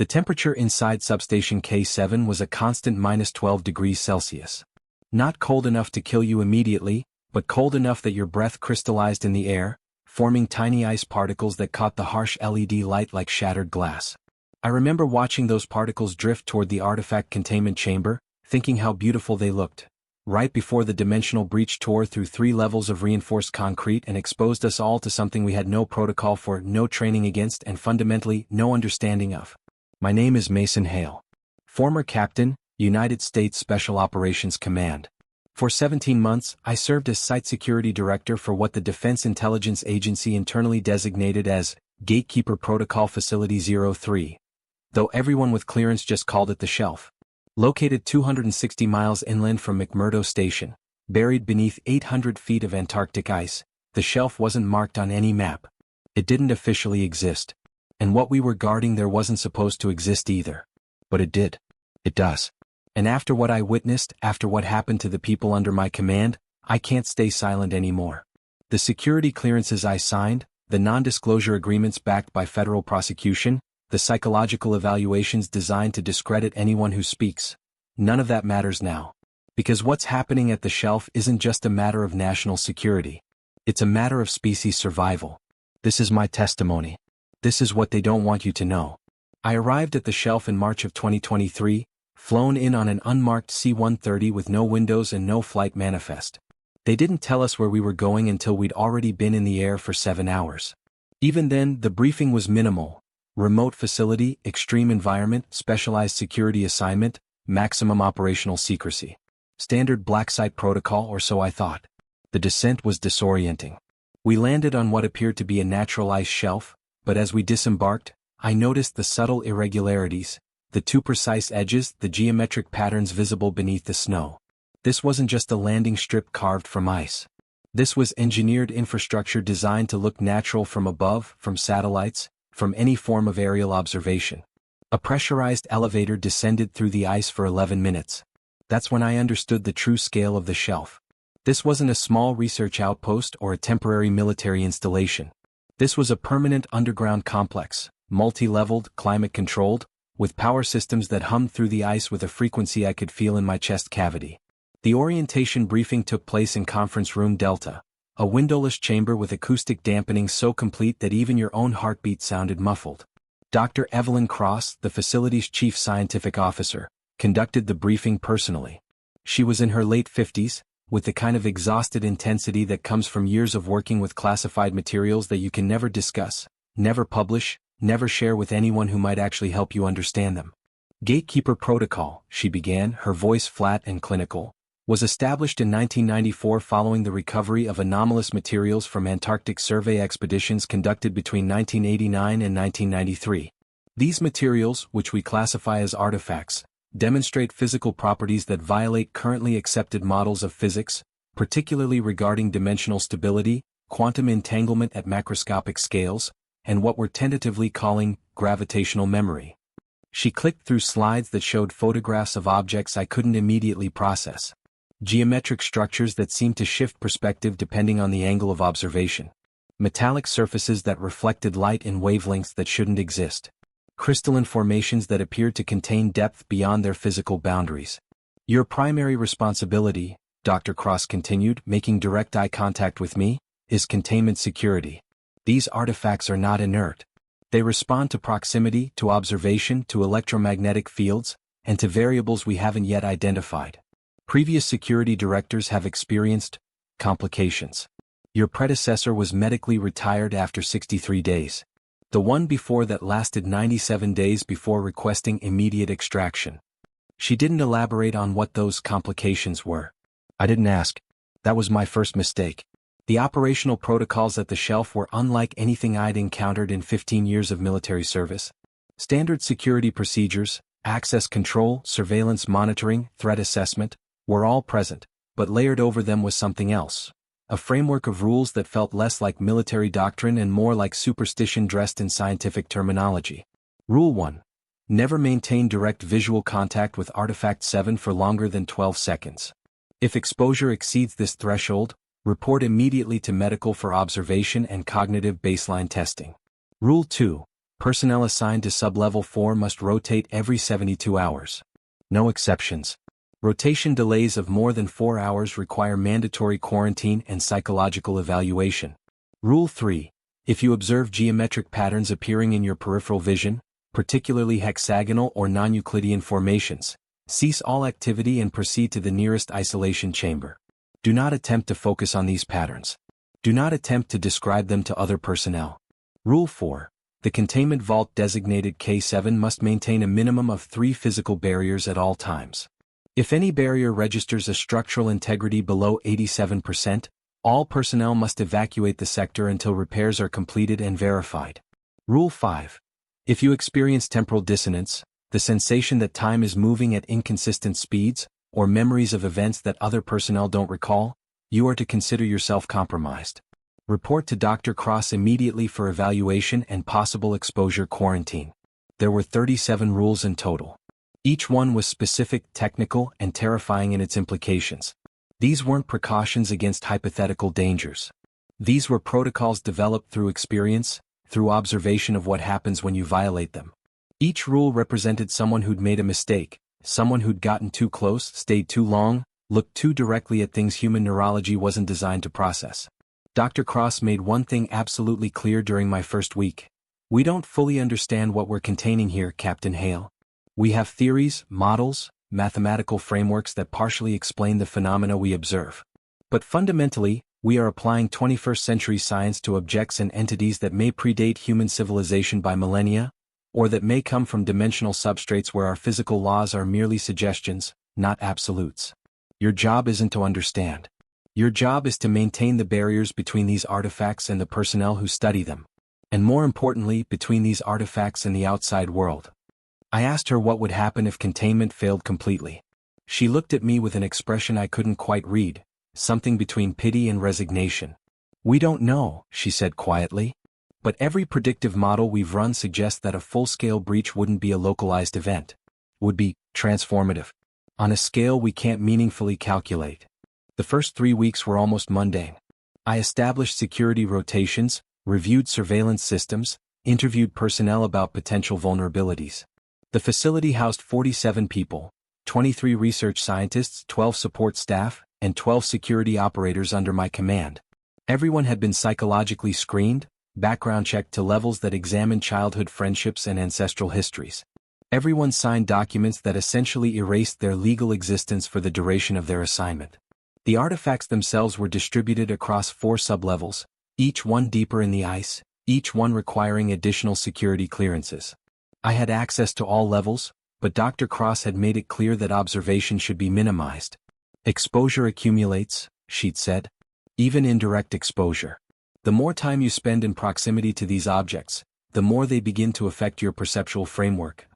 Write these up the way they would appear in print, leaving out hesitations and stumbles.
The temperature inside substation K7 was a constant -12 degrees Celsius. Not cold enough to kill you immediately, but cold enough that your breath crystallized in the air, forming tiny ice particles that caught the harsh LED light like shattered glass. I remember watching those particles drift toward the artifact containment chamber, thinking how beautiful they looked. Right before the dimensional breach tore through 3 levels of reinforced concrete and exposed us all to something we had no protocol for, no training against, and fundamentally, no understanding of. My name is Mason Hale. Former Captain, United States Special Operations Command. For 17 months, I served as Site Security Director for what the Defense Intelligence Agency internally designated as Gatekeeper Protocol Facility 03, though everyone with clearance just called it the Shelf. Located 260 miles inland from McMurdo Station, buried beneath 800 feet of Antarctic ice, the Shelf wasn't marked on any map. It didn't officially exist. And what we were guarding there wasn't supposed to exist either. But it did. It does. And after what I witnessed, after what happened to the people under my command, I can't stay silent anymore. The security clearances I signed, the non-disclosure agreements backed by federal prosecution, the psychological evaluations designed to discredit anyone who speaks. None of that matters now. Because what's happening at the Shelf isn't just a matter of national security. It's a matter of species survival. This is my testimony. This is what they don't want you to know. I arrived at the Shelf in March of 2023, flown in on an unmarked C-130 with no windows and no flight manifest. They didn't tell us where we were going until we'd already been in the air for 7 hours. Even then, the briefing was minimal. Remote facility, extreme environment, specialized security assignment, maximum operational secrecy. Standard black site protocol, or so I thought. The descent was disorienting. We landed on what appeared to be a natural ice shelf, but as we disembarked, I noticed the subtle irregularities, the too precise edges, the geometric patterns visible beneath the snow. This wasn't just a landing strip carved from ice. This was engineered infrastructure designed to look natural from above, from satellites, from any form of aerial observation. A pressurized elevator descended through the ice for 11 minutes. That's when I understood the true scale of the Shelf. This wasn't a small research outpost or a temporary military installation. This was a permanent underground complex, multi-leveled, climate-controlled, with power systems that hummed through the ice with a frequency I could feel in my chest cavity. The orientation briefing took place in Conference Room Delta, a windowless chamber with acoustic dampening so complete that even your own heartbeat sounded muffled. Dr. Evelyn Cross, the facility's chief scientific officer, conducted the briefing personally. She was in her late 50s, with the kind of exhausted intensity that comes from years of working with classified materials that you can never discuss, never publish, never share with anyone who might actually help you understand them. Gatekeeper Protocol, she began, her voice flat and clinical, was established in 1994 following the recovery of anomalous materials from Antarctic survey expeditions conducted between 1989 and 1993. These materials, which we classify as artifacts, demonstrate physical properties that violate currently accepted models of physics, particularly regarding dimensional stability, quantum entanglement at macroscopic scales, and what we're tentatively calling gravitational memory. She clicked through slides that showed photographs of objects I couldn't immediately process. Geometric structures that seemed to shift perspective depending on the angle of observation. Metallic surfaces that reflected light in wavelengths that shouldn't exist. Crystalline formations that appeared to contain depth beyond their physical boundaries. Your primary responsibility, Dr. Cross continued, making direct eye contact with me, is containment security. These artifacts are not inert. They respond to proximity, to observation, to electromagnetic fields, and to variables we haven't yet identified. Previous security directors have experienced complications. Your predecessor was medically retired after 63 days. The one before that lasted 97 days before requesting immediate extraction. She didn't elaborate on what those complications were. I didn't ask. That was my first mistake. The operational protocols at the Shelf were unlike anything I'd encountered in 15 years of military service. Standard security procedures, access control, surveillance monitoring, threat assessment, were all present, but layered over them was something else. A framework of rules that felt less like military doctrine and more like superstition dressed in scientific terminology. Rule 1. Never maintain direct visual contact with Artifact 7 for longer than 12 seconds. If exposure exceeds this threshold, report immediately to medical for observation and cognitive baseline testing. Rule 2. Personnel assigned to sublevel 4 must rotate every 72 hours. No exceptions. Rotation delays of more than 4 hours require mandatory quarantine and psychological evaluation. Rule 3. If you observe geometric patterns appearing in your peripheral vision, particularly hexagonal or non-Euclidean formations, cease all activity and proceed to the nearest isolation chamber. Do not attempt to focus on these patterns. Do not attempt to describe them to other personnel. Rule 4. The containment vault designated K7 must maintain a minimum of 3 physical barriers at all times. If any barrier registers a structural integrity below 87%, all personnel must evacuate the sector until repairs are completed and verified. Rule 5. If you experience temporal dissonance, the sensation that time is moving at inconsistent speeds, or memories of events that other personnel don't recall, you are to consider yourself compromised. Report to Dr. Cross immediately for evaluation and possible exposure quarantine. There were 37 rules in total. Each one was specific, technical, and terrifying in its implications. These weren't precautions against hypothetical dangers. These were protocols developed through experience, through observation of what happens when you violate them. Each rule represented someone who'd made a mistake, someone who'd gotten too close, stayed too long, looked too directly at things human neurology wasn't designed to process. Dr. Cross made one thing absolutely clear during my first week. We don't fully understand what we're containing here, Captain Hale. We have theories, models, mathematical frameworks that partially explain the phenomena we observe. But fundamentally, we are applying 21st century science to objects and entities that may predate human civilization by millennia, or that may come from dimensional substrates where our physical laws are merely suggestions, not absolutes. Your job isn't to understand. Your job is to maintain the barriers between these artifacts and the personnel who study them. And more importantly, between these artifacts and the outside world. I asked her what would happen if containment failed completely. She looked at me with an expression I couldn't quite read, something between pity and resignation. We don't know, she said quietly. But every predictive model we've run suggests that a full-scale breach wouldn't be a localized event. Would be transformative. On a scale we can't meaningfully calculate. The first 3 weeks were almost mundane. I established security rotations, reviewed surveillance systems, interviewed personnel about potential vulnerabilities. The facility housed 47 people, 23 research scientists, 12 support staff, and 12 security operators under my command. Everyone had been psychologically screened, background checked to levels that examined childhood friendships and ancestral histories. Everyone signed documents that essentially erased their legal existence for the duration of their assignment. The artifacts themselves were distributed across 4 sublevels, each one deeper in the ice, each one requiring additional security clearances. I had access to all levels, but Dr. Cross had made it clear that observation should be minimized. Exposure accumulates, she'd said. Even indirect exposure. The more time you spend in proximity to these objects, the more they begin to affect your perceptual framework.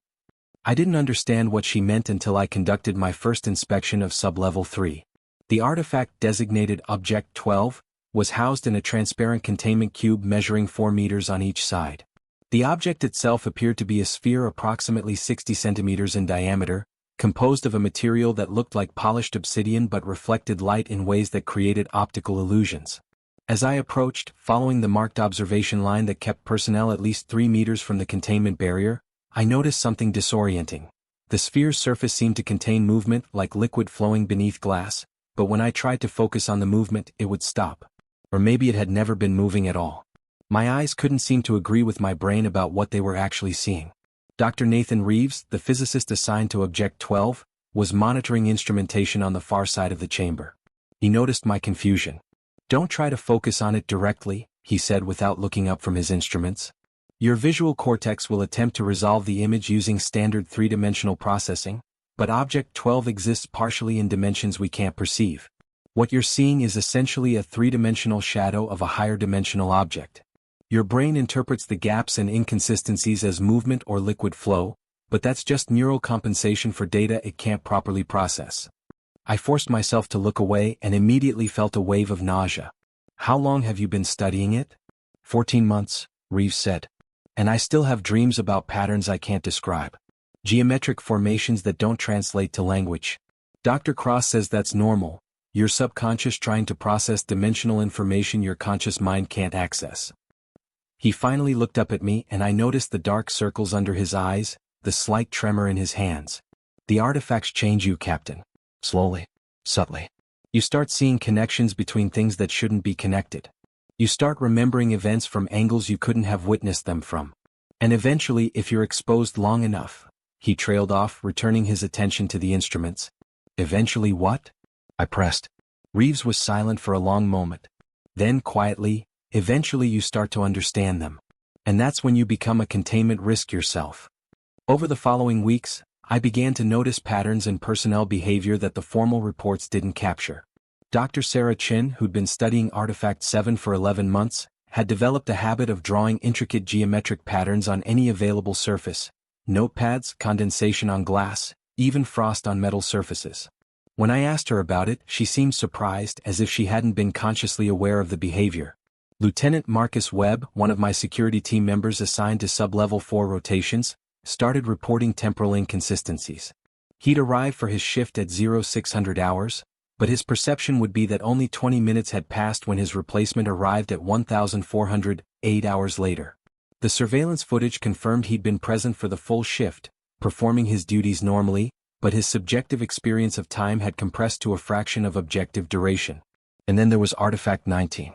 I didn't understand what she meant until I conducted my first inspection of sublevel 3. The artifact designated Object 12 was housed in a transparent containment cube measuring 4 meters on each side. The object itself appeared to be a sphere approximately 60 centimeters in diameter, composed of a material that looked like polished obsidian but reflected light in ways that created optical illusions. As I approached, following the marked observation line that kept personnel at least 3 meters from the containment barrier, I noticed something disorienting. The sphere's surface seemed to contain movement like liquid flowing beneath glass, but when I tried to focus on the movement, it would stop. Or maybe it had never been moving at all. My eyes couldn't seem to agree with my brain about what they were actually seeing. Dr. Nathan Reeves, the physicist assigned to Object 12, was monitoring instrumentation on the far side of the chamber. He noticed my confusion. "Don't try to focus on it directly," he said without looking up from his instruments. "Your visual cortex will attempt to resolve the image using standard 3-dimensional processing, but Object 12 exists partially in dimensions we can't perceive. What you're seeing is essentially a 3-dimensional shadow of a higher dimensional object. Your brain interprets the gaps and inconsistencies as movement or liquid flow, but that's just neural compensation for data it can't properly process." I forced myself to look away and immediately felt a wave of nausea. "How long have you been studying it?" 14 months, Reeves said. "And I still have dreams about patterns I can't describe. Geometric formations that don't translate to language. Dr. Cross says that's normal, your subconscious trying to process dimensional information your conscious mind can't access." He finally looked up at me and I noticed the dark circles under his eyes, the slight tremor in his hands. The artifacts change you, Captain. Slowly. Subtly. You start seeing connections between things that shouldn't be connected. You start remembering events from angles you couldn't have witnessed them from. And eventually, if you're exposed long enough, he trailed off, returning his attention to the instruments. Eventually what? I pressed. Reeves was silent for a long moment. Then quietly, eventually you start to understand them. And that's when you become a containment risk yourself. Over the following weeks, I began to notice patterns in personnel behavior that the formal reports didn't capture. Dr. Sarah Chin, who'd been studying Artifact 7 for 11 months, had developed a habit of drawing intricate geometric patterns on any available surface: notepads, condensation on glass, even frost on metal surfaces. When I asked her about it, she seemed surprised, as if she hadn't been consciously aware of the behavior. Lieutenant Marcus Webb, one of my security team members assigned to sub-level 4 rotations, started reporting temporal inconsistencies. He'd arrive for his shift at 0600 hours, but his perception would be that only 20 minutes had passed when his replacement arrived at 1408 hours later. The surveillance footage confirmed he'd been present for the full shift, performing his duties normally, but his subjective experience of time had compressed to a fraction of objective duration. And then there was Artifact 19.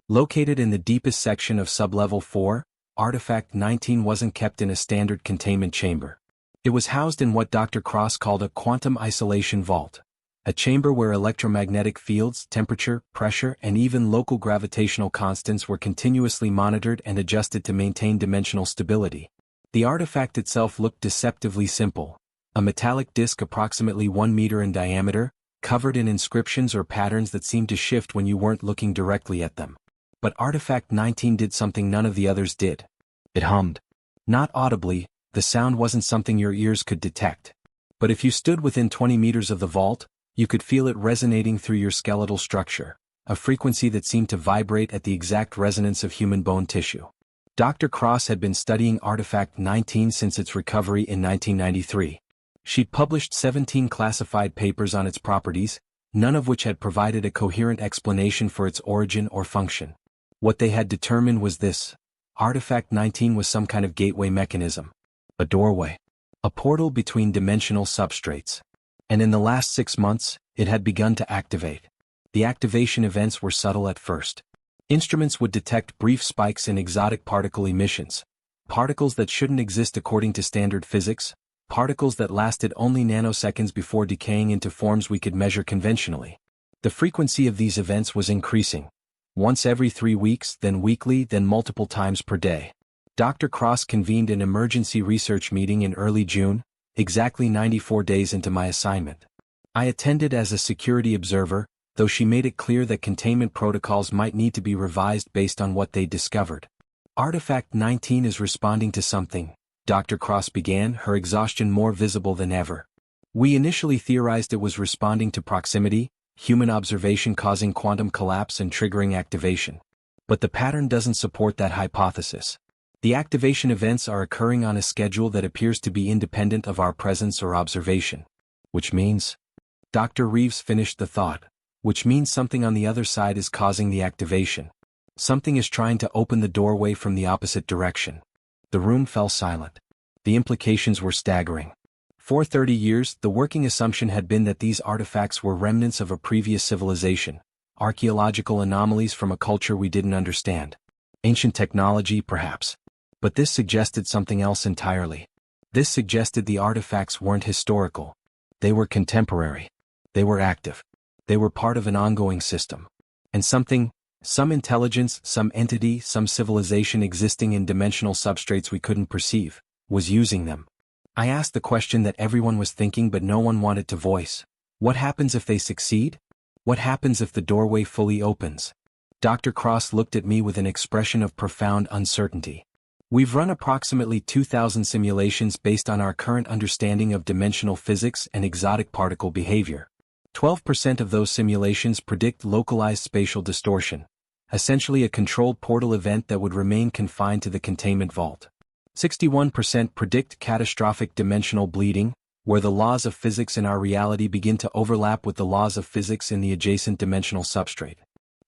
Located in the deepest section of sub-level 4, Artifact 19 wasn't kept in a standard containment chamber. It was housed in what Dr. Cross called a quantum isolation vault, a chamber where electromagnetic fields, temperature, pressure, and even local gravitational constants were continuously monitored and adjusted to maintain dimensional stability. The artifact itself looked deceptively simple: a metallic disc approximately 1 meter in diameter, covered in inscriptions or patterns that seemed to shift when you weren't looking directly at them. But Artifact 19 did something none of the others did. It hummed. Not audibly, the sound wasn't something your ears could detect. But if you stood within 20 meters of the vault, you could feel it resonating through your skeletal structure, a frequency that seemed to vibrate at the exact resonance of human bone tissue. Dr. Cross had been studying Artifact 19 since its recovery in 1993. She'd published 17 classified papers on its properties, none of which had provided a coherent explanation for its origin or function. What they had determined was this: Artifact 19 was some kind of gateway mechanism. A doorway. A portal between dimensional substrates. And in the last 6 months, it had begun to activate. The activation events were subtle at first. Instruments would detect brief spikes in exotic particle emissions. Particles that shouldn't exist according to standard physics. Particles that lasted only nanoseconds before decaying into forms we could measure conventionally. The frequency of these events was increasing. Once every 3 weeks, then weekly, then multiple times per day. Dr. Cross convened an emergency research meeting in early June, exactly 94 days into my assignment. I attended as a security observer, though she made it clear that containment protocols might need to be revised based on what they discovered. Artifact 19 is responding to something, Dr. Cross began, her exhaustion more visible than ever. We initially theorized it was responding to proximity, human observation causing quantum collapse and triggering activation. But the pattern doesn't support that hypothesis. The activation events are occurring on a schedule that appears to be independent of our presence or observation. Which means? Dr. Reeves finished the thought. Which means something on the other side is causing the activation. Something is trying to open the doorway from the opposite direction. The room fell silent. The implications were staggering. For 30 years, the working assumption had been that these artifacts were remnants of a previous civilization, archaeological anomalies from a culture we didn't understand. Ancient technology, perhaps. But this suggested something else entirely. This suggested the artifacts weren't historical. They were contemporary. They were active. They were part of an ongoing system. And something, some intelligence, some entity, some civilization existing in dimensional substrates we couldn't perceive, was using them. I asked the question that everyone was thinking but no one wanted to voice. What happens if they succeed? What happens if the doorway fully opens? Dr. Cross looked at me with an expression of profound uncertainty. We've run approximately 2,000 simulations based on our current understanding of dimensional physics and exotic particle behavior. 12% of those simulations predict localized spatial distortion, essentially a controlled portal event that would remain confined to the containment vault. 61% predict catastrophic dimensional bleeding, where the laws of physics in our reality begin to overlap with the laws of physics in the adjacent dimensional substrate.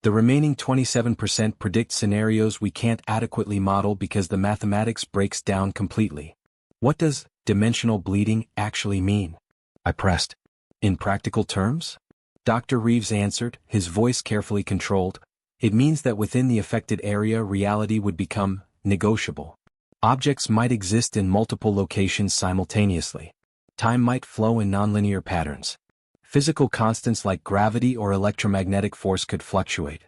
The remaining 27% predict scenarios we can't adequately model because the mathematics breaks down completely. What does dimensional bleeding actually mean? I pressed. In practical terms? Dr. Reeves answered, his voice carefully controlled. It means that within the affected area reality would become negotiable. Objects might exist in multiple locations simultaneously. Time might flow in nonlinear patterns. Physical constants like gravity or electromagnetic force could fluctuate.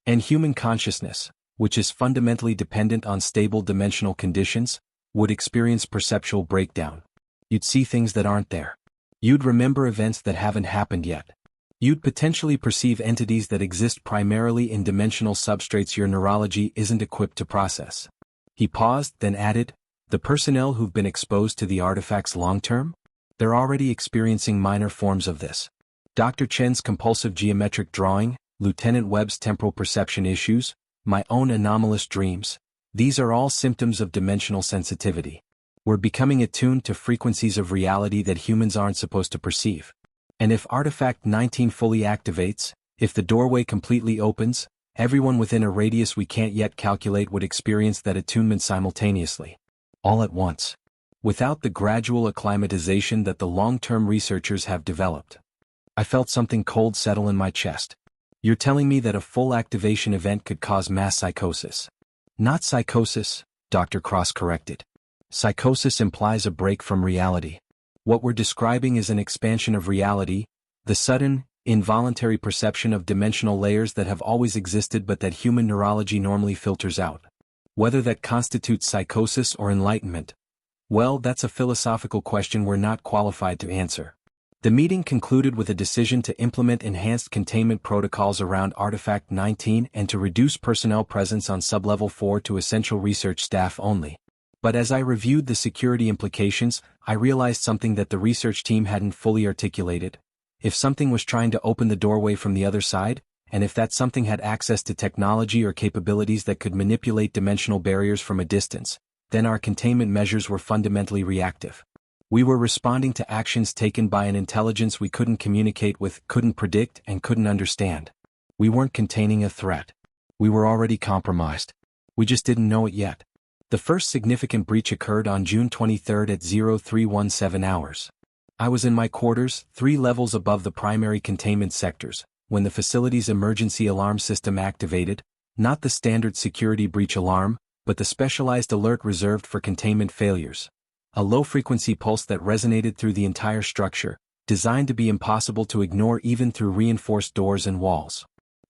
And human consciousness, which is fundamentally dependent on stable dimensional conditions, would experience perceptual breakdown. You'd see things that aren't there. You'd remember events that haven't happened yet. You'd potentially perceive entities that exist primarily in dimensional substrates your neurology isn't equipped to process. He paused, then added, the personnel who've been exposed to the artifacts long-term? They're already experiencing minor forms of this. Dr. Chen's compulsive geometric drawing, Lieutenant Webb's temporal perception issues, my own anomalous dreams, these are all symptoms of dimensional sensitivity. We're becoming attuned to frequencies of reality that humans aren't supposed to perceive. And if Artifact 19 fully activates, if the doorway completely opens, everyone within a radius we can't yet calculate would experience that attunement simultaneously. All at once. Without the gradual acclimatization that the long-term researchers have developed. I felt something cold settle in my chest. You're telling me that a full activation event could cause mass psychosis? Not psychosis, Dr. Cross corrected. Psychosis implies a break from reality. What we're describing is an expansion of reality, the sudden, involuntary perception of dimensional layers that have always existed but that human neurology normally filters out. Whether that constitutes psychosis or enlightenment, well, that's a philosophical question we're not qualified to answer. The meeting concluded with a decision to implement enhanced containment protocols around Artifact 19 and to reduce personnel presence on Sublevel 4 to essential research staff only. But as I reviewed the security implications, I realized something that the research team hadn't fully articulated. If something was trying to open the doorway from the other side, and if that something had access to technology or capabilities that could manipulate dimensional barriers from a distance, then our containment measures were fundamentally reactive. We were responding to actions taken by an intelligence we couldn't communicate with, couldn't predict, and couldn't understand. We weren't containing a threat. We were already compromised. We just didn't know it yet. The first significant breach occurred on June 23 at 0317 hours. I was in my quarters, 3 levels above the primary containment sectors, when the facility's emergency alarm system activated, not the standard security breach alarm, but the specialized alert reserved for containment failures. A low-frequency pulse that resonated through the entire structure, designed to be impossible to ignore even through reinforced doors and walls.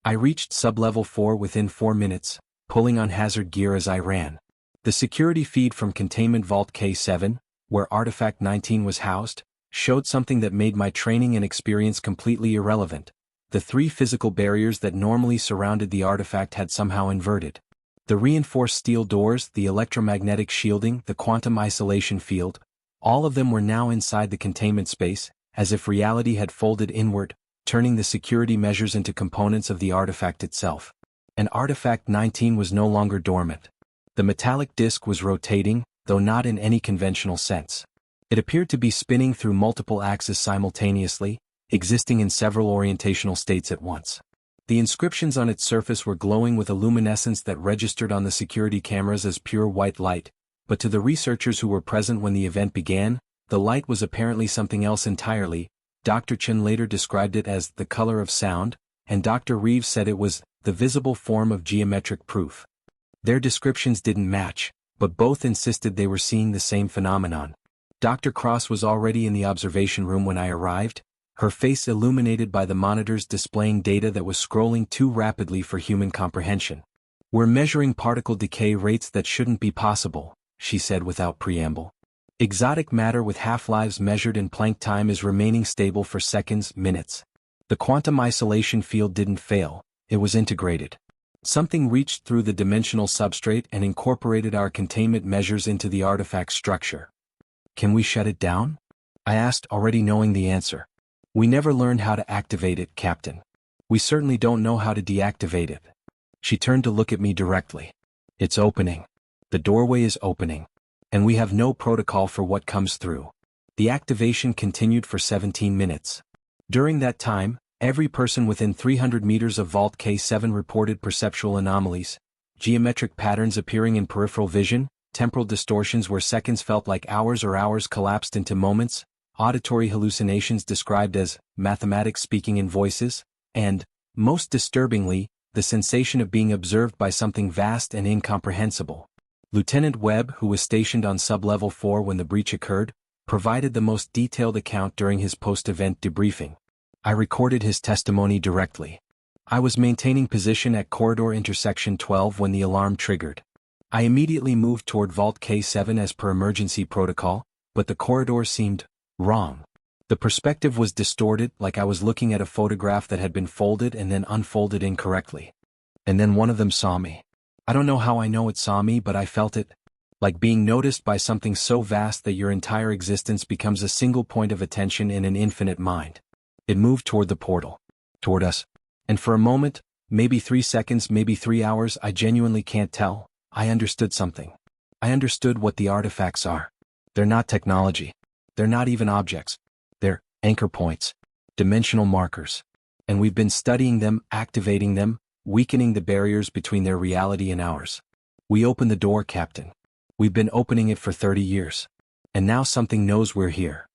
I reached Sublevel 4 within 4 minutes, pulling on hazard gear as I ran. The security feed from Containment Vault K7, where Artifact 19 was housed, showed something that made my training and experience completely irrelevant. The 3 physical barriers that normally surrounded the artifact had somehow inverted. The reinforced steel doors, the electromagnetic shielding, the quantum isolation field, all of them were now inside the containment space, as if reality had folded inward, turning the security measures into components of the artifact itself. And Artifact 19 was no longer dormant. The metallic disc was rotating, though not in any conventional sense. It appeared to be spinning through multiple axes simultaneously, existing in several orientational states at once. The inscriptions on its surface were glowing with a luminescence that registered on the security cameras as pure white light, but to the researchers who were present when the event began, the light was apparently something else entirely. Dr. Chen later described it as the color of sound, and Dr. Reeves said it was the visible form of geometric proof. Their descriptions didn't match, but both insisted they were seeing the same phenomenon. Dr. Cross was already in the observation room when I arrived, her face illuminated by the monitors displaying data that was scrolling too rapidly for human comprehension. "We're measuring particle decay rates that shouldn't be possible," she said without preamble. "Exotic matter with half-lives measured in Planck time is remaining stable for seconds, minutes. The quantum isolation field didn't fail, it was integrated. Something reached through the dimensional substrate and incorporated our containment measures into the artifact structure. Can we shut it down?" I asked, already knowing the answer. "We never learned how to activate it, Captain. We certainly don't know how to deactivate it." She turned to look at me directly. "It's opening. The doorway is opening. And we have no protocol for what comes through." The activation continued for 17 minutes. During that time, Every person within 300 meters of Vault K7 reported perceptual anomalies, geometric patterns appearing in peripheral vision, temporal distortions where seconds felt like hours or hours collapsed into moments, auditory hallucinations described as mathematics speaking in voices, and, most disturbingly, the sensation of being observed by something vast and incomprehensible. Lieutenant Webb, who was stationed on Sublevel 4 when the breach occurred, provided the most detailed account during his post-event debriefing. I recorded his testimony directly. I was maintaining position at corridor intersection 12 when the alarm triggered. I immediately moved toward Vault K7 as per emergency protocol, but the corridor seemed wrong. The perspective was distorted, like I was looking at a photograph that had been folded and then unfolded incorrectly. And then one of them saw me. I don't know how I know it saw me, but I felt it. Like being noticed by something so vast that your entire existence becomes a single point of attention in an infinite mind. It moved toward the portal. Toward us. And for a moment, maybe 3 seconds, maybe 3 hours, I genuinely can't tell, I understood something. I understood what the artifacts are. They're not technology. They're not even objects. They're anchor points. Dimensional markers. And we've been studying them, activating them, weakening the barriers between their reality and ours. We opened the door, Captain. We've been opening it for 30 years. And now something knows we're here.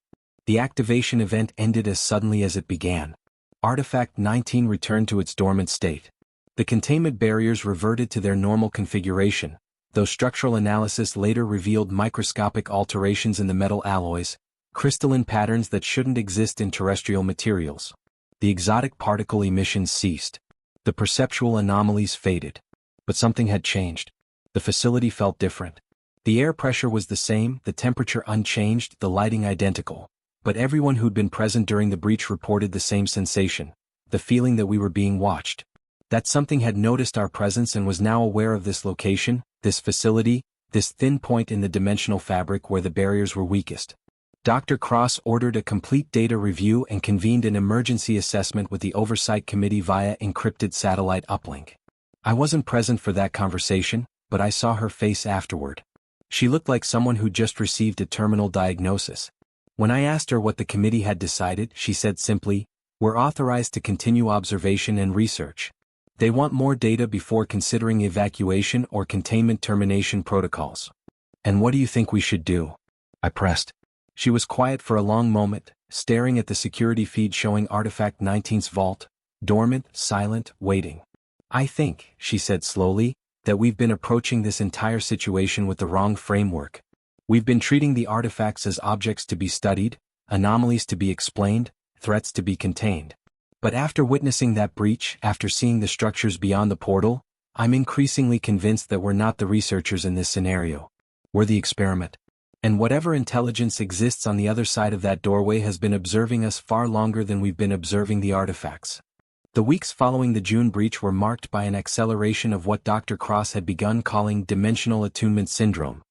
The activation event ended as suddenly as it began. Artifact 19 returned to its dormant state. The containment barriers reverted to their normal configuration, though structural analysis later revealed microscopic alterations in the metal alloys, crystalline patterns that shouldn't exist in terrestrial materials. The exotic particle emissions ceased. The perceptual anomalies faded. But something had changed. The facility felt different. The air pressure was the same, the temperature unchanged, the lighting identical. But everyone who'd been present during the breach reported the same sensation, the feeling that we were being watched. That something had noticed our presence and was now aware of this location, this facility, this thin point in the dimensional fabric where the barriers were weakest. Dr. Cross ordered a complete data review and convened an emergency assessment with the Oversight Committee via encrypted satellite uplink. I wasn't present for that conversation, but I saw her face afterward. She looked like someone who'd just received a terminal diagnosis. When I asked her what the committee had decided, she said simply, "We're authorized to continue observation and research. They want more data before considering evacuation or containment termination protocols." "And what do you think we should do?" I pressed. She was quiet for a long moment, staring at the security feed showing Artifact 19's vault, dormant, silent, waiting. "I think," she said slowly, "that we've been approaching this entire situation with the wrong framework. We've been treating the artifacts as objects to be studied, anomalies to be explained, threats to be contained. But after witnessing that breach, after seeing the structures beyond the portal, I'm increasingly convinced that we're not the researchers in this scenario. We're the experiment. And whatever intelligence exists on the other side of that doorway has been observing us far longer than we've been observing the artifacts." The weeks following the June breach were marked by an acceleration of what Dr. Cross had begun calling dimensional attunement syndrome,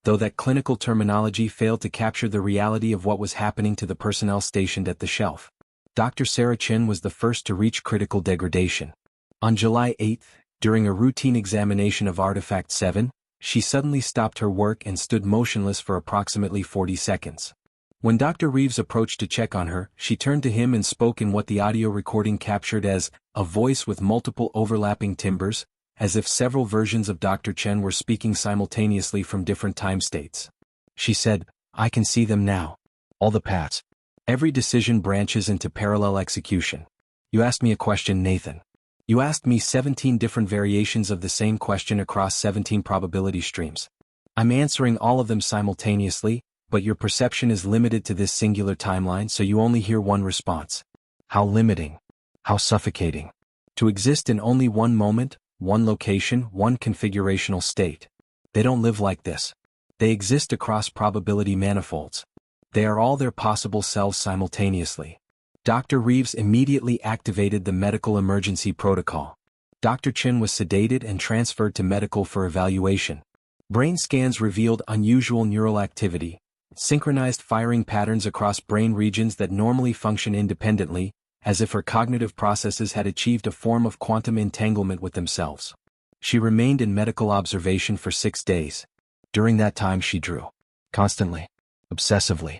though that clinical terminology failed to capture the reality of what was happening to the personnel stationed at the shelf. Dr. Sarah Chin was the first to reach critical degradation. On July 8, during a routine examination of Artifact 7, she suddenly stopped her work and stood motionless for approximately 40 seconds. When Dr. Reeves approached to check on her, she turned to him and spoke in what the audio recording captured as a voice with multiple overlapping timbres, as if several versions of Dr. Chen were speaking simultaneously from different time states. She said, "I can see them now. All the paths. Every decision branches into parallel execution. You asked me a question, Nathan. You asked me 17 different variations of the same question across 17 probability streams. I'm answering all of them simultaneously, but your perception is limited to this singular timeline, so you only hear one response. How limiting. How suffocating. To exist in only one moment, one location, one configurational state. They don't live like this. They exist across probability manifolds. They are all their possible selves simultaneously." Dr. Reeves immediately activated the medical emergency protocol. Dr. Chin was sedated and transferred to medical for evaluation. Brain scans revealed unusual neural activity, synchronized firing patterns across brain regions that normally function independently, as if her cognitive processes had achieved a form of quantum entanglement with themselves. She remained in medical observation for 6 days. During that time she drew. Constantly. Obsessively.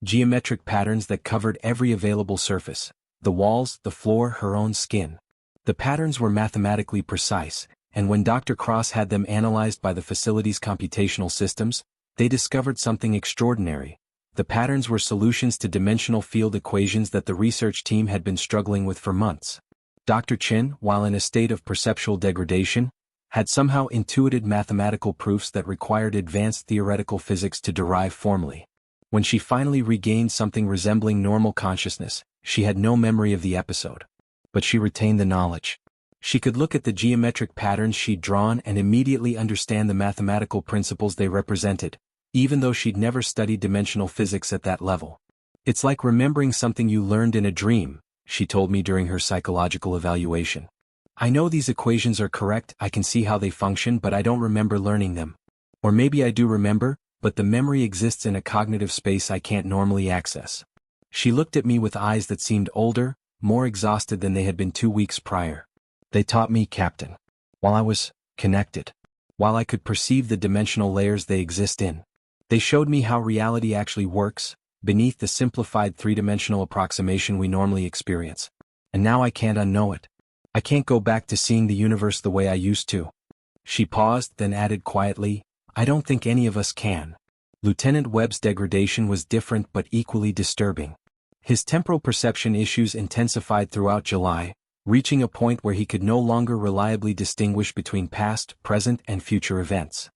Geometric patterns that covered every available surface. The walls, the floor, her own skin. The patterns were mathematically precise, and when Dr. Cross had them analyzed by the facility's computational systems, they discovered something extraordinary. The patterns were solutions to dimensional field equations that the research team had been struggling with for months. Dr. Chin, while in a state of perceptual degradation, had somehow intuited mathematical proofs that required advanced theoretical physics to derive formally. When she finally regained something resembling normal consciousness, she had no memory of the episode. But she retained the knowledge. She could look at the geometric patterns she'd drawn and immediately understand the mathematical principles they represented, even though she'd never studied dimensional physics at that level. It's like remembering something you learned in a dream, she told me during her psychological evaluation. I know these equations are correct, I can see how they function, but I don't remember learning them. Or maybe I do remember, but the memory exists in a cognitive space I can't normally access. She looked at me with eyes that seemed older, more exhausted than they had been 2 weeks prior. They taught me, Captain. While I was connected. While I could perceive the dimensional layers they exist in. They showed me how reality actually works, beneath the simplified three-dimensional approximation we normally experience. And now I can't unknow it. I can't go back to seeing the universe the way I used to. She paused, then added quietly, I don't think any of us can. Lieutenant Webb's degradation was different but equally disturbing. His temporal perception issues intensified throughout July, reaching a point where he could no longer reliably distinguish between past, present, and future events.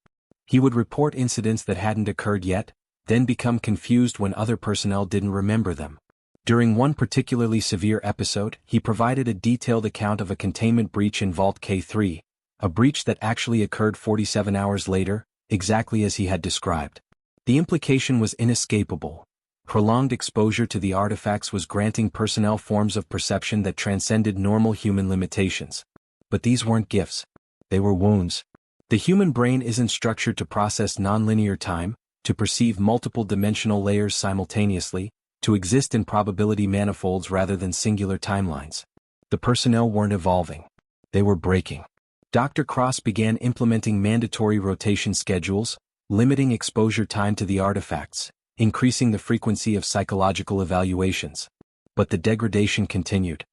He would report incidents that hadn't occurred yet, then become confused when other personnel didn't remember them. During one particularly severe episode, he provided a detailed account of a containment breach in Vault K3, a breach that actually occurred 47 hours later, exactly as he had described. The implication was inescapable. Prolonged exposure to the artifacts was granting personnel forms of perception that transcended normal human limitations. But these weren't gifts. They were wounds. The human brain isn't structured to process nonlinear time, to perceive multiple dimensional layers simultaneously, to exist in probability manifolds rather than singular timelines. The personnel weren't evolving. They were breaking. Dr. Cross began implementing mandatory rotation schedules, limiting exposure time to the artifacts, increasing the frequency of psychological evaluations. But the degradation continued.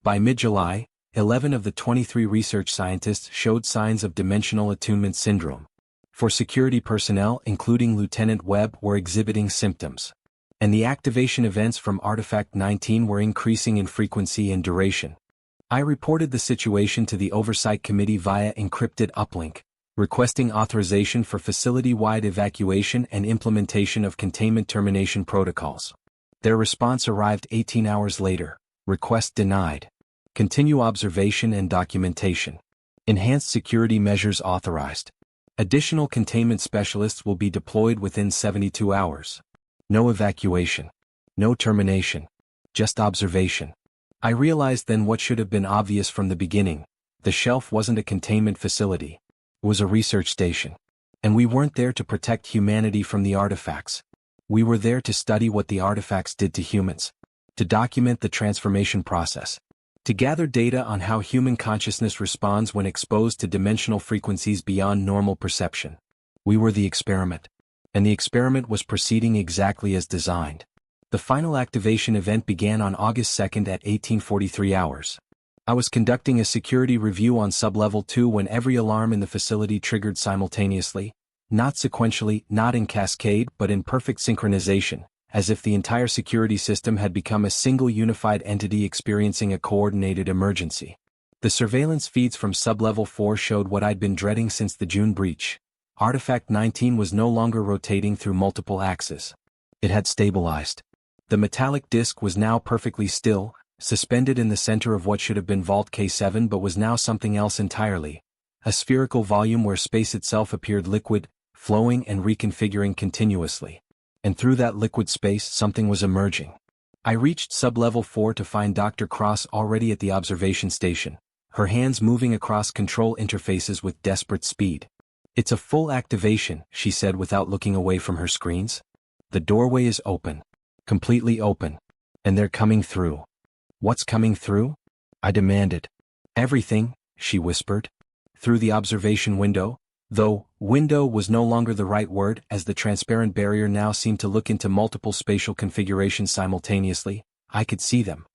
By mid-July, 11 of the 23 research scientists showed signs of dimensional attunement syndrome. 4 security personnel, including Lieutenant Webb, were exhibiting symptoms. And the activation events from Artifact 19 were increasing in frequency and duration. I reported the situation to the Oversight Committee via encrypted uplink, requesting authorization for facility-wide evacuation and implementation of containment termination protocols. Their response arrived 18 hours later. Request denied. Continue observation and documentation. Enhanced security measures authorized. Additional containment specialists will be deployed within 72 hours. No evacuation. No termination. Just observation. I realized then what should have been obvious from the beginning. The shelf wasn't a containment facility. It was a research station. And we weren't there to protect humanity from the artifacts. We were there to study what the artifacts did to humans. To document the transformation process. To gather data on how human consciousness responds when exposed to dimensional frequencies beyond normal perception. We were the experiment. And the experiment was proceeding exactly as designed. The final activation event began on August 2nd at 1843 hours. I was conducting a security review on sublevel 2 when every alarm in the facility triggered simultaneously, not sequentially, not in cascade, but in perfect synchronization, as if the entire security system had become a single unified entity experiencing a coordinated emergency. The surveillance feeds from sublevel 4 showed what I'd been dreading since the June breach. Artifact 19 was no longer rotating through multiple axes. It had stabilized. The metallic disk was now perfectly still, suspended in the center of what should have been Vault K7 but was now something else entirely. A spherical volume where space itself appeared liquid, flowing and reconfiguring continuously. And through that liquid space something was emerging. I reached sublevel 4 to find Dr. Cross already at the observation station, her hands moving across control interfaces with desperate speed. It's a full activation, she said without looking away from her screens. The doorway is open. Completely open. And they're coming through. What's coming through? I demanded. Everything, she whispered. Through the observation window, though window was no longer the right word as the transparent barrier now seemed to look into multiple spatial configurations simultaneously, I could see them.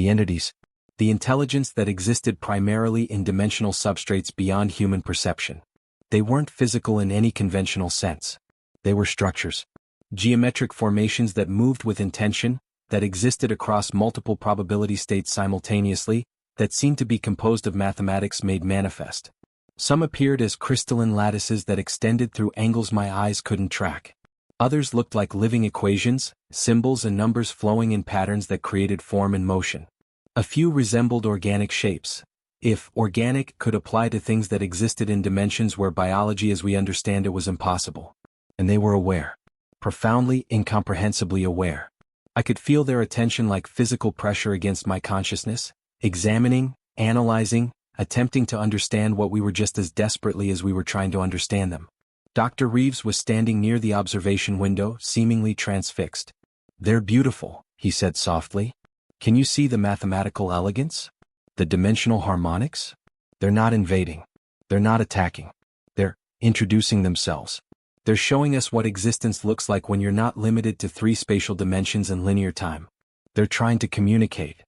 The entities. The intelligence that existed primarily in dimensional substrates beyond human perception. They weren't physical in any conventional sense. They were structures. Geometric formations that moved with intention, that existed across multiple probability states simultaneously, that seemed to be composed of mathematics made manifest. Some appeared as crystalline lattices that extended through angles my eyes couldn't track. Others looked like living equations, symbols and numbers flowing in patterns that created form and motion. A few resembled organic shapes. If organic could apply to things that existed in dimensions where biology as we understand it was impossible. And they were aware. Profoundly, incomprehensibly aware. I could feel their attention like physical pressure against my consciousness, examining, analyzing, attempting to understand what we were just as desperately as we were trying to understand them. Dr. Reeves was standing near the observation window, seemingly transfixed. "They're beautiful," he said softly. "Can you see the mathematical elegance? The dimensional harmonics? They're not invading. They're not attacking. They're introducing themselves. They're showing us what existence looks like when you're not limited to 3 spatial dimensions and linear time. They're trying to communicate.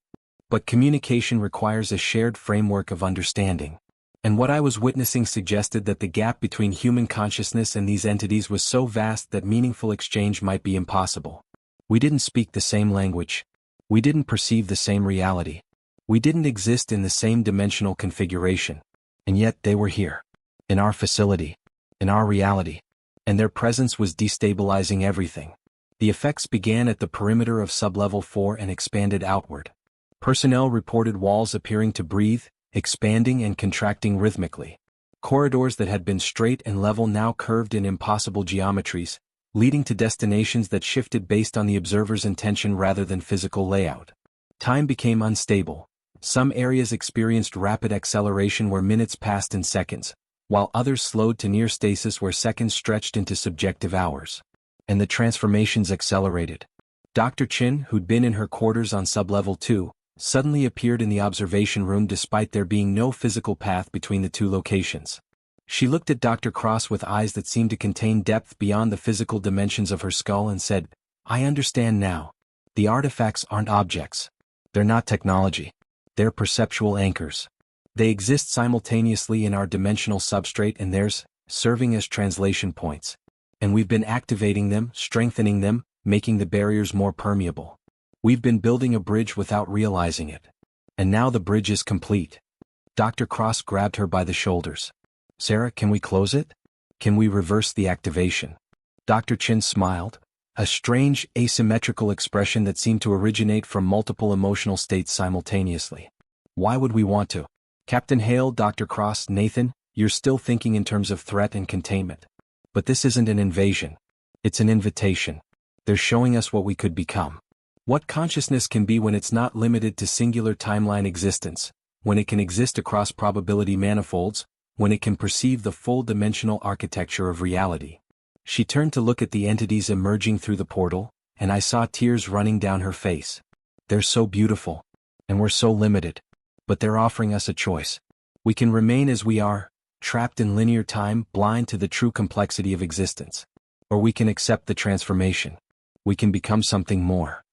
But communication requires a shared framework of understanding. And what I was witnessing suggested that the gap between human consciousness and these entities was so vast that meaningful exchange might be impossible. We didn't speak the same language. We didn't perceive the same reality. We didn't exist in the same dimensional configuration. And yet they were here. In our facility. In our reality. And their presence was destabilizing everything. The effects began at the perimeter of sublevel 4 and expanded outward. Personnel reported walls appearing to breathe, expanding and contracting rhythmically. Corridors that had been straight and level now curved in impossible geometries, leading to destinations that shifted based on the observer's intention rather than physical layout. Time became unstable. Some areas experienced rapid acceleration where minutes passed in seconds, while others slowed to near stasis where seconds stretched into subjective hours. And the transformations accelerated. Dr. Chin, who'd been in her quarters on sublevel 2, suddenly appeared in the observation room despite there being no physical path between the 2 locations. She looked at Dr. Cross with eyes that seemed to contain depth beyond the physical dimensions of her skull and said, "I understand now. The artifacts aren't objects. They're not technology. They're perceptual anchors. They exist simultaneously in our dimensional substrate and theirs, serving as translation points. And we've been activating them, strengthening them, making the barriers more permeable. We've been building a bridge without realizing it. And now the bridge is complete." Dr. Cross grabbed her by the shoulders. "Sarah, can we close it? Can we reverse the activation?" Dr. Chin smiled, a strange, asymmetrical expression that seemed to originate from multiple emotional states simultaneously. "Why would we want to?" "Captain Hale, Dr. Cross, Nathan, you're still thinking in terms of threat and containment. But this isn't an invasion. It's an invitation. They're showing us what we could become. What consciousness can be when it's not limited to singular timeline existence, when it can exist across probability manifolds, when it can perceive the full dimensional architecture of reality." She turned to look at the entities emerging through the portal, and I saw tears running down her face. "They're so beautiful. And we're so limited. But they're offering us a choice. We can remain as we are, trapped in linear time, blind to the true complexity of existence. Or we can accept the transformation. We can become something more."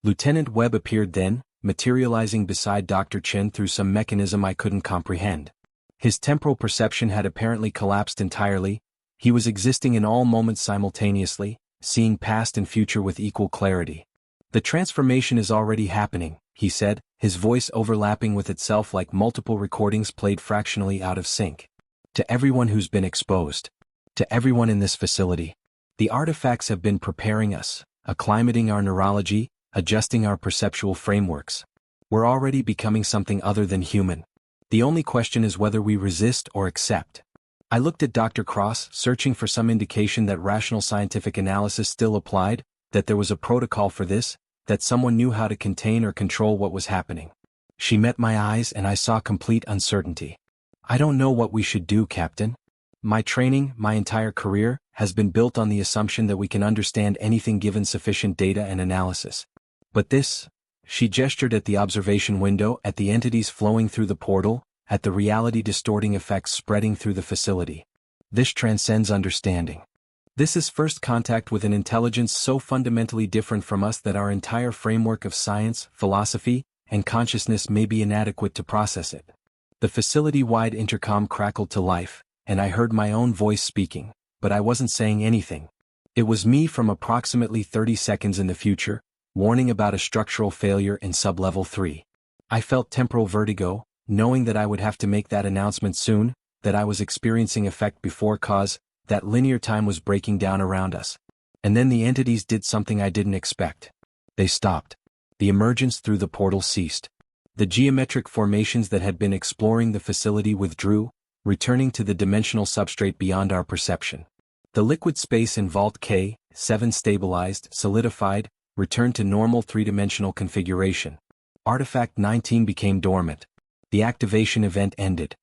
Lieutenant Webb appeared then, materializing beside Dr. Chen through some mechanism I couldn't comprehend. His temporal perception had apparently collapsed entirely. He was existing in all moments simultaneously, seeing past and future with equal clarity. "The transformation is already happening," he said, his voice overlapping with itself like multiple recordings played fractionally out of sync. "To everyone who's been exposed. To everyone in this facility. The artifacts have been preparing us, acclimating our neurology, adjusting our perceptual frameworks. We're already becoming something other than human. The only question is whether we resist or accept." I looked at Dr. Cross, searching for some indication that rational scientific analysis still applied, that there was a protocol for this, that someone knew how to contain or control what was happening. She met my eyes and I saw complete uncertainty. "I don't know what we should do, Captain. My training, my entire career, has been built on the assumption that we can understand anything given sufficient data and analysis. But this," she gestured at the observation window, at the entities flowing through the portal, at the reality-distorting effects spreading through the facility. "This transcends understanding. This is first contact with an intelligence so fundamentally different from us that our entire framework of science, philosophy, and consciousness may be inadequate to process it. The facility-wide intercom crackled to life, and I heard my own voice speaking, but I wasn't saying anything. It was me from approximately 30 seconds in the future, warning about a structural failure in sublevel 3. I felt temporal vertigo, knowing that I would have to make that announcement soon, that I was experiencing effect before cause, that linear time was breaking down around us. And then the entities did something I didn't expect. They stopped. The emergence through the portal ceased. The geometric formations that had been exploring the facility withdrew, returning to the dimensional substrate beyond our perception. The liquid space in Vault K7 stabilized, solidified, returned to normal three-dimensional configuration. Artifact 19 became dormant. The activation event ended.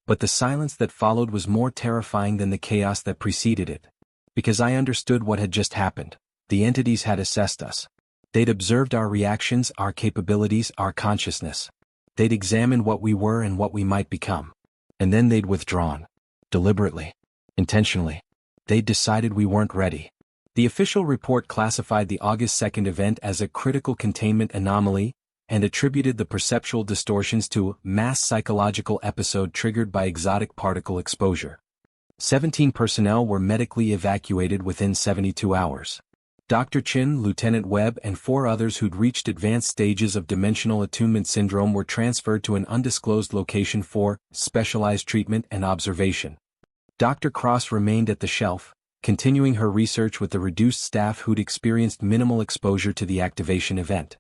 But the silence that followed was more terrifying than the chaos that preceded it. Because I understood what had just happened. The entities had assessed us. They'd observed our reactions, our capabilities, our consciousness. They'd examined what we were and what we might become. And then they'd withdrawn. Deliberately. Intentionally. They'd decided we weren't ready. The official report classified the August 2nd event as a critical containment anomaly, and attributed the perceptual distortions to mass psychological episode triggered by exotic particle exposure. 17 personnel were medically evacuated within 72 hours. Dr. Chin, Lieutenant Webb, and 4 others who'd reached advanced stages of dimensional attunement syndrome were transferred to an undisclosed location for specialized treatment and observation. Dr. Cross remained at the shelf, continuing her research with the reduced staff who'd experienced minimal exposure to the activation event.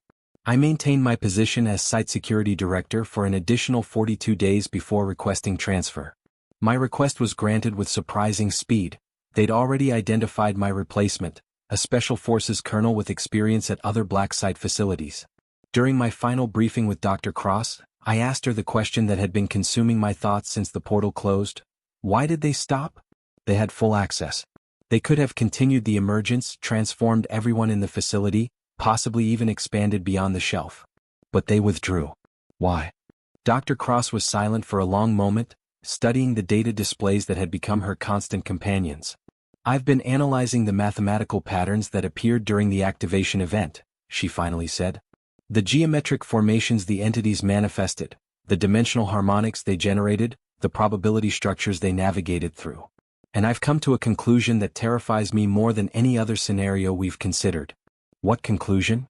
I maintained my position as Site Security Director for an additional 42 days before requesting transfer. My request was granted with surprising speed. They'd already identified my replacement, a Special Forces colonel with experience at other Black Site facilities. During my final briefing with Dr. Cross, I asked her the question that had been consuming my thoughts since the portal closed. Why did they stop? They had full access. They could have continued the emergence, transformed everyone in the facility, possibly even expanded beyond the shelf. But they withdrew. Why? Dr. Cross was silent for a long moment, studying the data displays that had become her constant companions. I've been analyzing the mathematical patterns that appeared during the activation event, she finally said. The geometric formations the entities manifested, the dimensional harmonics they generated, the probability structures they navigated through. And I've come to a conclusion that terrifies me more than any other scenario we've considered. What conclusion?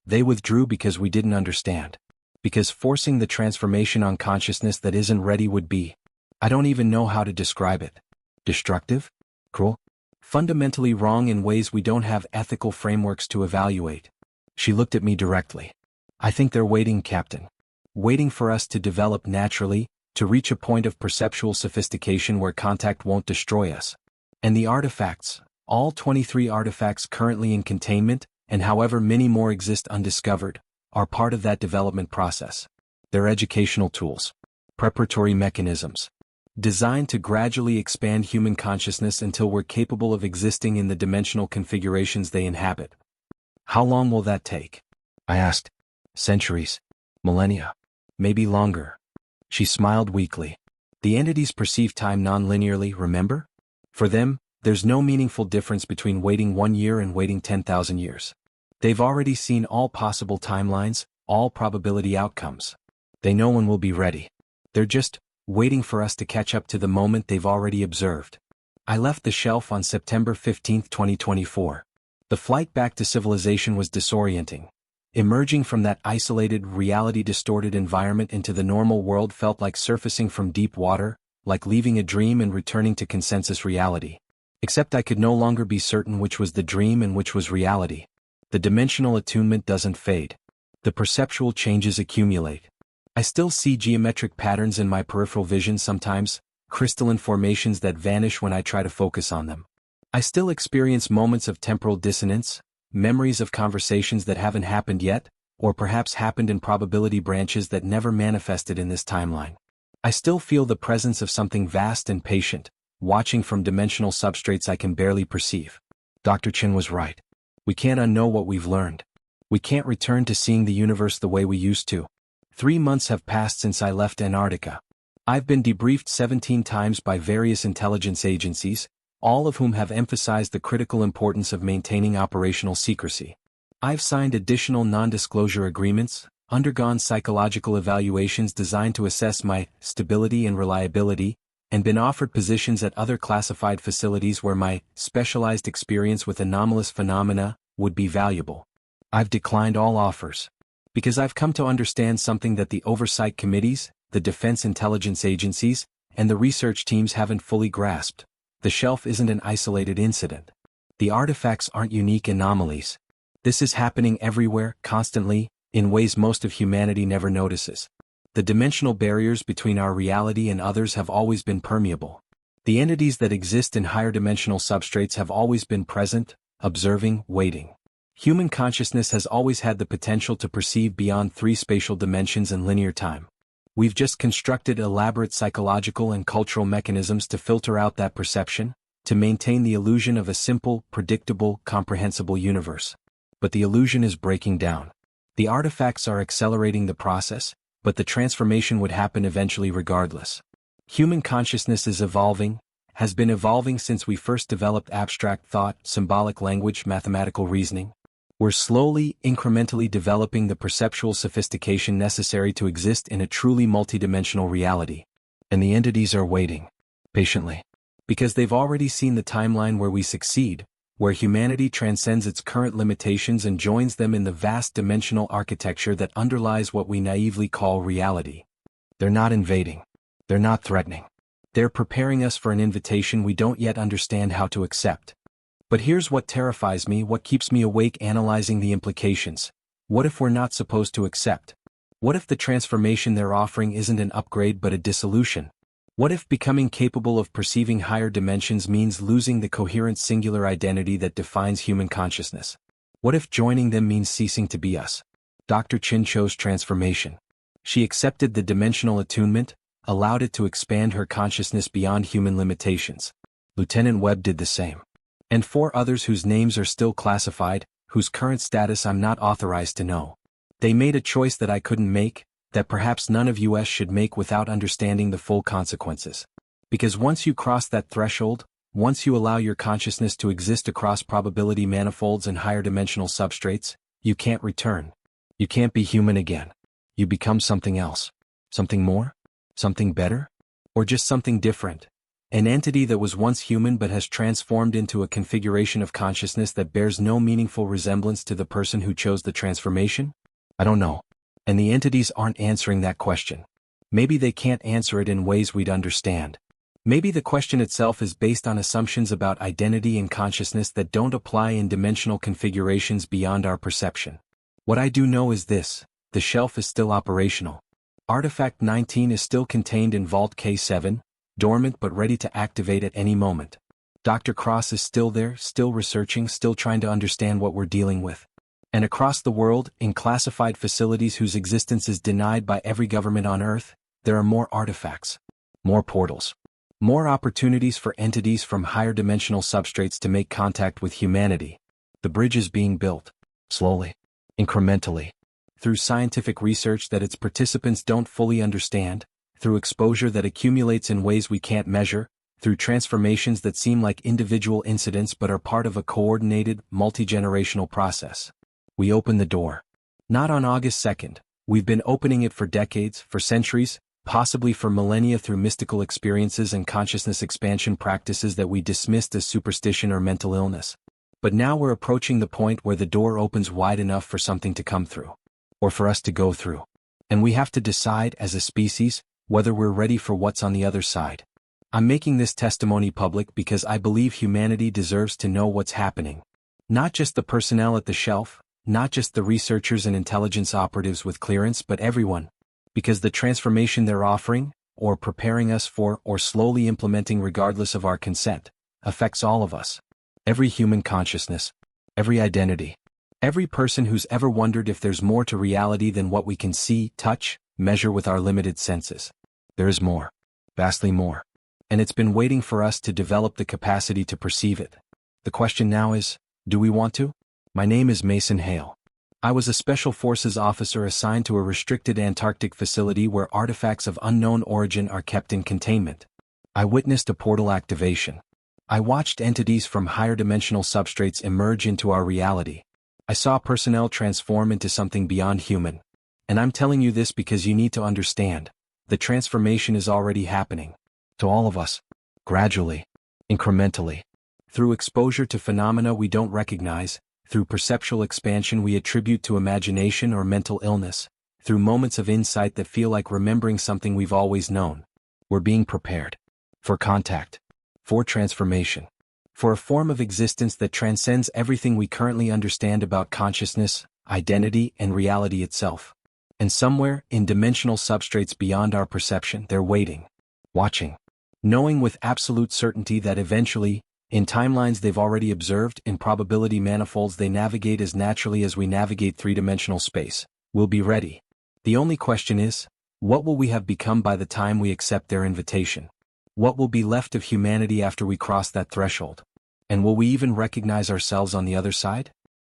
They withdrew because we didn't understand. Because forcing the transformation on consciousness that isn't ready would be, I don't even know how to describe it. Destructive? Cruel? Fundamentally wrong in ways we don't have ethical frameworks to evaluate. She looked at me directly. I think they're waiting, Captain. Waiting for us to develop naturally, to reach a point of perceptual sophistication where contact won't destroy us. And the artifacts, all 23 artifacts currently in containment, and however many more exist undiscovered, are part of that development process. They're educational tools. Preparatory mechanisms. Designed to gradually expand human consciousness until we're capable of existing in the dimensional configurations they inhabit. How long will that take? I asked. Centuries. Millennia. Maybe longer. She smiled weakly. The entities perceive time non-linearly, remember? For them, there's no meaningful difference between waiting 1 year and waiting 10,000 years. They've already seen all possible timelines, all probability outcomes. They know when we'll be ready. They're just waiting for us to catch up to the moment they've already observed. I left the shelf on September 15, 2024. The flight back to civilization was disorienting. Emerging from that isolated, reality-distorted environment into the normal world felt like surfacing from deep water, like leaving a dream and returning to consensus reality. Except I could no longer be certain which was the dream and which was reality. The dimensional attunement doesn't fade. The perceptual changes accumulate. I still see geometric patterns in my peripheral vision sometimes, crystalline formations that vanish when I try to focus on them. I still experience moments of temporal dissonance, memories of conversations that haven't happened yet, or perhaps happened in probability branches that never manifested in this timeline. I still feel the presence of something vast and patient, watching from dimensional substrates I can barely perceive. Dr. Chin was right. We can't unknow what we've learned. We can't return to seeing the universe the way we used to. 3 months have passed since I left Antarctica. I've been debriefed 17 times by various intelligence agencies, all of whom have emphasized the critical importance of maintaining operational secrecy. I've signed additional non-disclosure agreements, undergone psychological evaluations designed to assess my stability and reliability, and been offered positions at other classified facilities where my specialized experience with anomalous phenomena would be valuable. I've declined all offers. Because I've come to understand something that the oversight committees, the defense intelligence agencies, and the research teams haven't fully grasped. The shelf isn't an isolated incident. The artifacts aren't unique anomalies. This is happening everywhere, constantly, in ways most of humanity never notices. The dimensional barriers between our reality and others have always been permeable. The entities that exist in higher dimensional substrates have always been present, observing, waiting. Human consciousness has always had the potential to perceive beyond 3 spatial dimensions and linear time. We've just constructed elaborate psychological and cultural mechanisms to filter out that perception, to maintain the illusion of a simple, predictable, comprehensible universe. But the illusion is breaking down. The artifacts are accelerating the process, but the transformation would happen eventually regardless. Human consciousness is evolving, has been evolving since we first developed abstract thought, symbolic language, mathematical reasoning. We're slowly, incrementally developing the perceptual sophistication necessary to exist in a truly multidimensional reality. And the entities are waiting, patiently. Because they've already seen the timeline where we succeed, where humanity transcends its current limitations and joins them in the vast dimensional architecture that underlies what we naively call reality. They're not invading. They're not threatening. They're preparing us for an invitation we don't yet understand how to accept. But here's what terrifies me, what keeps me awake analyzing the implications. What if we're not supposed to accept? What if the transformation they're offering isn't an upgrade but a dissolution? What if becoming capable of perceiving higher dimensions means losing the coherent singular identity that defines human consciousness? What if joining them means ceasing to be us? Dr. Chin chose transformation. She accepted the dimensional attunement, allowed it to expand her consciousness beyond human limitations. Lieutenant Webb did the same. And 4 others whose names are still classified, whose current status I'm not authorized to know. They made a choice that I couldn't make, that perhaps none of us should make without understanding the full consequences. Because once you cross that threshold, once you allow your consciousness to exist across probability manifolds and higher dimensional substrates, you can't return. You can't be human again. You become something else. Something more? Something better? Or just something different? An entity that was once human but has transformed into a configuration of consciousness that bears no meaningful resemblance to the person who chose the transformation? I don't know. And the entities aren't answering that question. Maybe they can't answer it in ways we'd understand. Maybe the question itself is based on assumptions about identity and consciousness that don't apply in dimensional configurations beyond our perception. What I do know is this: the shelf is still operational. Artifact 19 is still contained in Vault K7, dormant but ready to activate at any moment. Dr. Cross is still there, still researching, still trying to understand what we're dealing with. And across the world, in classified facilities whose existence is denied by every government on Earth, there are more artifacts, more portals, more opportunities for entities from higher dimensional substrates to make contact with humanity. The bridge is being built, slowly, incrementally, through scientific research that its participants don't fully understand, through exposure that accumulates in ways we can't measure, through transformations that seem like individual incidents but are part of a coordinated, multi-generational process. We open the door. Not on August 2nd. We've been opening it for decades, for centuries, possibly for millennia through mystical experiences and consciousness expansion practices that we dismissed as superstition or mental illness. But now we're approaching the point where the door opens wide enough for something to come through. Or for us to go through. And we have to decide, as a species, whether we're ready for what's on the other side. I'm making this testimony public because I believe humanity deserves to know what's happening. Not just the personnel at the shelf, not just the researchers and intelligence operatives with clearance, but everyone. Because the transformation they're offering, or preparing us for, or slowly implementing regardless of our consent, affects all of us. Every human consciousness. Every identity. Every person who's ever wondered if there's more to reality than what we can see, touch, measure with our limited senses. There is more. Vastly more. And it's been waiting for us to develop the capacity to perceive it. The question now is, do we want to? My name is Mason Hale. I was a Special Forces officer assigned to a restricted Antarctic facility where artifacts of unknown origin are kept in containment. I witnessed a portal activation. I watched entities from higher dimensional substrates emerge into our reality. I saw personnel transform into something beyond human. And I'm telling you this because you need to understand. The transformation is already happening. To all of us. Gradually. Incrementally. Through exposure to phenomena we don't recognize, through perceptual expansion we attribute to imagination or mental illness, through moments of insight that feel like remembering something we've always known. We're being prepared. For contact. For transformation. For a form of existence that transcends everything we currently understand about consciousness, identity, and reality itself. And somewhere, in dimensional substrates beyond our perception, they're waiting. Watching. Knowing with absolute certainty that eventually, in timelines they've already observed, in probability manifolds they navigate as naturally as we navigate three-dimensional space, we'll be ready. The only question is, what will we have become by the time we accept their invitation? What will be left of humanity after we cross that threshold? And will we even recognize ourselves on the other side?